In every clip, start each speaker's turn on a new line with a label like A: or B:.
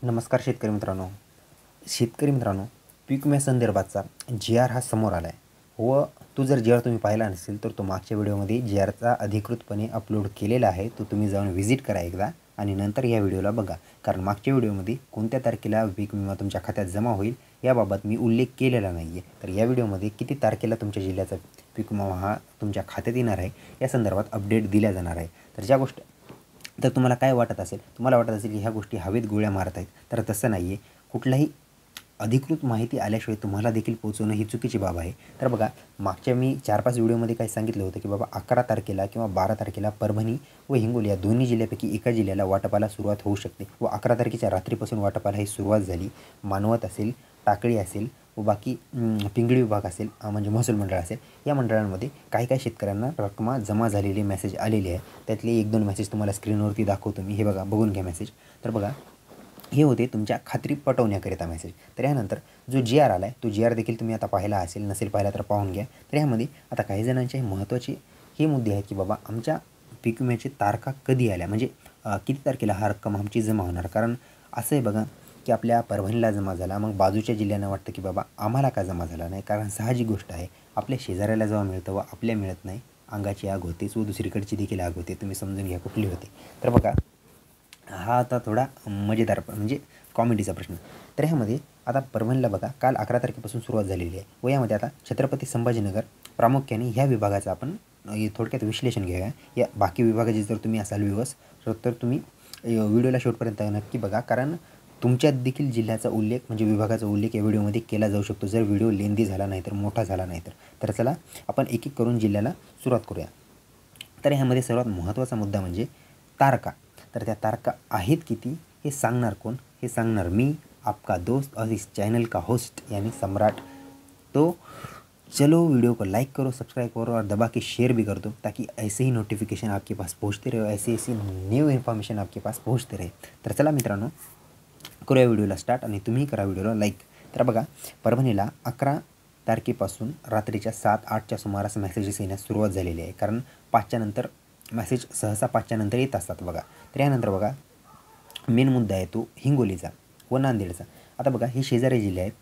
A: नमस्कार शेतकरी मित्रांनो, पीक विम्या संदर्भातचा जी-आर हा समोर आला आहे व तो जर जी-आर तुम्ही पाहिला नसेल तर तो मागच्या व्हिडिओमध्ये जी-आरचा अधिकृतपणे अपलोड केलेला आहे. तो तुम्ही जाऊन व्हिजिट करा एकदा आणि नंतर या व्हिडिओला बघा. कारण मागच्या व्हिडिओमध्ये कोणत्या तारखेला पीक विमा तुमच्या खात्यात जमा होईल याबाबत मी उल्लेख केलेला नाही आहे. तर या व्हिडिओमध्ये किती तारखेला तुमच्या जिल्ह्याचा पीक विमा हा तुमच्या खात्यात येणार आहे या संदर्भात अपडेट दिल्या जाणार आहे. तर तुम्हाला काय वाटत असेल, तुम्हाला वाटत असेल की ह्या गोष्टी हवेत गोळ्या मारत आहेत, तर तसं नाही आहे. कुठलाही अधिकृत माहिती आल्याशिवाय तुम्हाला देखील पोहोचवणं ही चुकीची बाब आहे. तर बघा, मागच्या मी 4-5 व्हिडिओमध्ये काय सांगितलं होतं की बाबा 11 तारखेला किंवा 12 तारखेला परभणी व हिंगोली या दोन्ही जिल्ह्यापैकी एका जिल्ह्याला वाटपाला सुरुवात होऊ शकते व 11 तारखेच्या रात्रीपासून वाटपाला ही सुरुवात झाली. मानवत असेल, टाकळी असेल व बाकी पिंगळी विभाग असेल, म्हणजे महसूल मंडळ असेल, या मंडळांमध्ये काही शेतकऱ्यांना रकमा जमा झालेली मेसेज आलेली आहे. त्यातले 1-2 मेसेज तुम्हाला स्क्रीनवरती दाखवतो मी. हे बघा, बघून घ्या मेसेज. तर बघा, हे होते तुमच्या खात्री पटवण्याकरिता मेसेज. तर यानंतर जो जी-आर आला आहे तो जी-आर देखील तुम्ही आता पाहिला असेल, नसेल पाहिला तर पाहून घ्या. तर ह्यामध्ये आता काही जणांचे महत्त्वाचे हे मुद्दे आहेत की बाबा आमच्या पीक विम्याची तारखा कधी आल्या, म्हणजे किती तारखेला हा रक्कम आमची जमा होणार. कारण असं आहे बघा की आपल्या परभणीला जमा झाला, मग बाजूच्या जिल्ह्यांना वाटतं की बाबा आम्हाला का जमा झाला नाही. कारण साहजिक गोष्ट आहे, आपल्या शेजाऱ्याला जेव्हा मिळतं व आपल्या मिळत नाही, अंगाची आग होतेच व दुसरीकडची देखील आग होते. तुम्ही समजून घ्या कुठली होते. तर बघा, हा आता थोडा मजेदार म्हणजे कॉमेडीचा प्रश्न. तर ह्यामध्ये आता परभणीला बघा, काल 11 तारखेपासून सुरुवात झालेली आहे व यामध्ये आता छत्रपती संभाजीनगर प्रामुख्याने ह्या विभागाचं आपण थोडक्यात विश्लेषण घेऊया. या बाकी विभागाचे जर तुम्ही असाल व्ह्यूअर्स तर तुम्ही व्हिडिओला शेवटपर्यंत नक्की बघा. कारण तुमच्यात देखील जिल्ह्याचा उल्लेख म्हणजे विभागाचा उल्लेख या व्हिडिओमध्ये केला जाऊ शकतो, जर व्हिडिओ लेंदी झाला नाही तर, मोठा झाला नाही तर. तर चला आपण एक एक करून जिल्ह्याला सुरुवात करूया. तर ह्यामध्ये सर्वात महत्त्वाचा मुद्दा म्हणजे तारखा. तर त्या तारखा आहेत किती हे सांगणार कोण? हे सांगणार मी, आपका दोस्त और इस चैनल का होस्ट यानी सम्राट. तो चलो वीडियो को लाइक करो, सब्सक्राइब करो और दबा के शेयर भी कर दो, ताकि ऐसे ही नोटिफिकेशन आपके पास पहुंचते रहे, ऐसी न्यू इन्फॉर्मेशन आपके पास पहुंचते रहे. तर चला मित्रांनो, करूया व्हिडिओला स्टार्ट आणि तुम्ही करा व्हिडिओला लाईक. तर बघा, परभणीला 11 तारखेपासून रात्रीच्या 7-8च्या सुमारास मेसेजेस येण्यास सुरुवात झालेली आहे. कारण 5च्या नंतर मेसेज सहसा 5च्या नंतर येत असतात बघा. तर यानंतर बघा, मेन मुद्दा आहे तो हिंगोलीचा व नांदेडचा. आता बघा, हे शेजारी जिल्हे आहेत.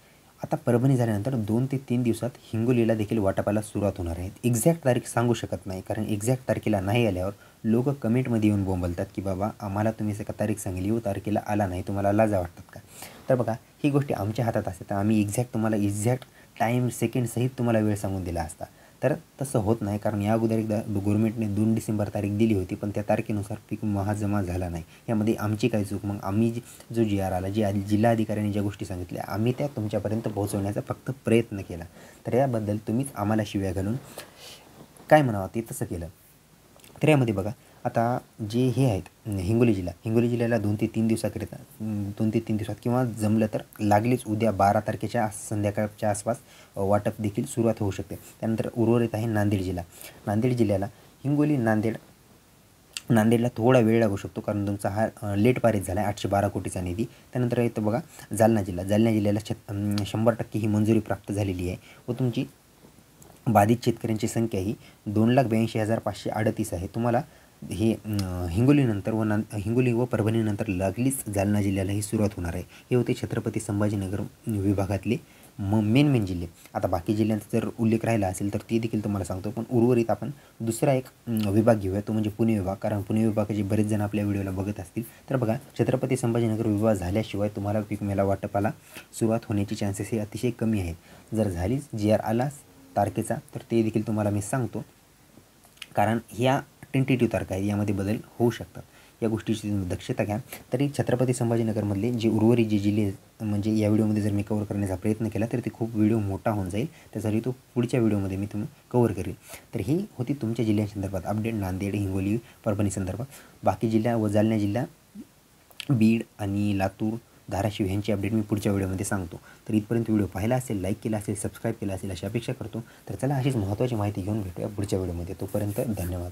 A: आता परभणी झाल्यानंतर 2 ते 3 दिवसात हिंगोलीला देखील वाटपाला सुरुवात होणार आहे. एक्झॅक्ट तारीख सांगू शकत नाही, कारण एक्झॅक्ट तारखेला नाही आल्यावर लोक कमेंटमध्ये येऊन बोंबलतात की बाबा आम्हाला तुम्ही एका तारीख सांगली व तारखेला आला नाही, तुम्हाला लाजा वाटतात का. तर बघा, ही गोष्टी आमच्या हातात असते, तर आम्ही तुम्हाला एक्झॅक्ट टाईम सेकंडसहित तुम्हाला वेळ सांगून दिला असता. तर तसं होत नाही, कारण या अगोदर एकदा गव्हर्नमेंटने 2 डिसेंबर तारीख दिली होती, पण त्या तारखेनुसार पीक विमा जमा झाला नाही. यामध्ये आमची काय चूक? मग आम्ही जो जी-आर आला, जिल्हाधिकाऱ्यांनी ज्या गोष्टी सांगितल्या, आम्ही त्या तुमच्यापर्यंत पोहोचवण्याचा फक्त प्रयत्न केला. तर याबद्दल तुम्हीच आम्हाला शिव्या घालून काय म्हणावं ते तसं केलं. तर यामध्ये बघा, आता जे हे आहेत हिंगोली जिल्ह्याला 2 ते 3 दिवसाकरिता 2 ते 3 दिवसात किंवा जमलं तर लागलीच उद्या 12 तारखेच्या संध्याकाळच्या आसपास वाटप देखील सुरुवात होऊ शकते. त्यानंतर उर्वरित आहे नांदेड जिल्ह्याला हिंगोली, नांदेडला थोडा वेळ लागू शकतो, कारण तुमचा हा लेट पारित झाला आहे 812 कोटीचा निधी. त्यानंतर येतं बघा जालना जिल्ह्याला 100% ही मंजुरी प्राप्त झालेली आहे व तुमची बाधित शेतकऱ्यांची संख्या ही 2,82,538 आहे. तुम्हाला हे हिंगोली व परभणीनंतर लागलीच जालना जिल्ह्यालाही सुरुवात होणार आहे. हे होते छत्रपती संभाजीनगर विभागातले मेन जिल्हे. आता बाकी जिल्ह्यांचा जर उल्लेख राहिला असेल तर ते देखील तुम्हाला सांगतो, पण उर्वरित आपण दुसरा एक विभाग घेऊया, तो म्हणजे पुणे विभाग. कारण पुणे विभागाचे बरेच जण आपल्या व्हिडिओला बघत असतील. तर बघा, छत्रपती संभाजीनगर विभाग झाल्याशिवाय तुम्हाला पीक विम्याला वाटपाला सुरुवात होण्याची चान्सेस हे अतिशय कमी आहेत. जर झालीच जी-आर आला तारखेचा तर ते देखील तुम्हाला मी सांगतो, कारण ह्या टेंटेटिव्ह तारखा आहेत, यामध्ये बदल होऊ शकतात. या गोष्टीची तुम्ही दक्षता घ्या. तरी छत्रपती संभाजीनगरमधले जे उर्वरित जे जिल्हे म्हणजे या व्हिडिओमध्ये जर मी कव्हर करण्याचा प्रयत्न केला तर ते खूप व्हिडिओ मोठा होऊन जाईल, त्यासाठी तो पुढच्या व्हिडिओमध्ये मी कव्हर करेल. तर ही होती तुमच्या जिल्ह्यांसंदर्भात अपडेट, नांदेड, हिंगोली, परभणी संदर्भात. बाकी जिल्हा व जालना जिल्हा, बीड आणि लातूर, धाराशिव ह्यांची अपडेट मी पुढच्या व्हिडिओमध्ये सांगतो. तर इथपर्यंत व्हिडिओ पाहिला असेल, लाईक केला असेल, सबस्क्राईब केला असेल अशी अपेक्षा करतो. तर चला, अशीच महत्त्वाची माहिती घेऊन भेटूया पुढच्या व्हिडिओमध्ये. तोपर्यंत धन्यवाद.